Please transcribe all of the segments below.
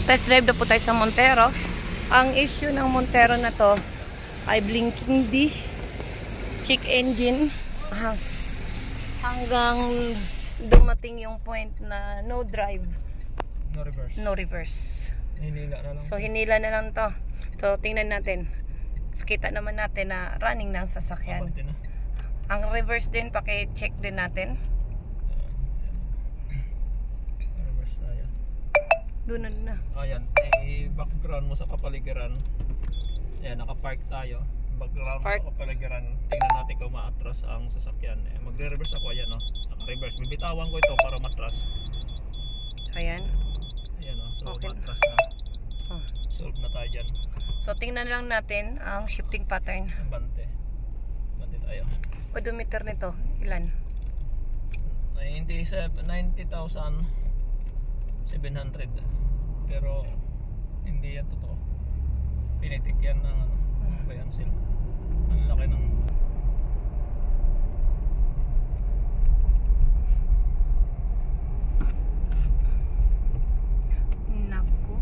Test drive na po tayo sa Montero. Ang issue ng Montero na to ay blinking D, check engine, hanggang dumating yung point na no drive, no reverse. Hinila na lang. So hinila na lang to. So tingnan natin. So kita naman natin na running ng sasakyan. Ang reverse din, paki-check din natin. Reverse tayo. Doon na. Ayan, background mo sa kapaligiran. Ayan, naka-park tayo. Background mo sa kapaligiran. Tingnan natin kung ma-atras ang sasakyan. Magre-reverse ako, ayan, no? Naka-reverse. Bibitawan ko ito para matras. So ayan. Ayan, no? So okay. matras na. Solve na tayo dyan. So tingnan lang natin ang shifting pattern. Bante tayo. Odometer nito, ilan? 90,700. Pero hindi yan totoo. Pinitik yan ng bayansil. Ang laki ng naku.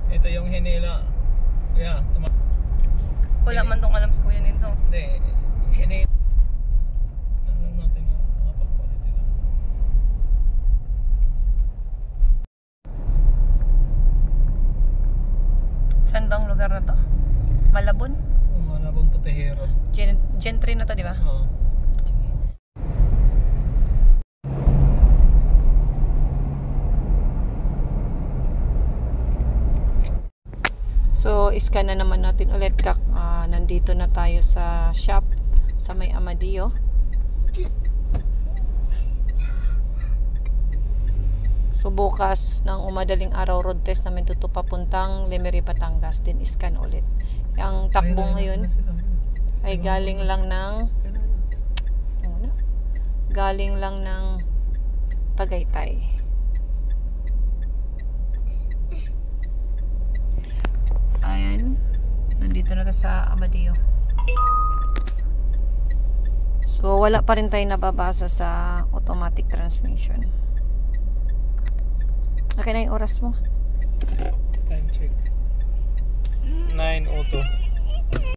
ito yung hinila. Kaya Wala man tong alam sa kuya nito. hindi, hinila. Alam natin na makapag-quality lang. Saan bang lugar na to? Malabon? Malabon to Tejero. Gentry na to, di ba? Oo. So, iscan na naman natin ulit. Nandito na tayo sa shop sa may Amadeo. So, bukas ng umadaling araw road test namin ito papuntang Lemery, Batangas. Din iscan ulit. Ang takbo ngayon ay galing lang ng Tagaytay. Ayan, nandito na sa Amadeo. So wala pa rin tayo nababasa sa automatic transmission. Okay na yung oras mo. Time check 9:02.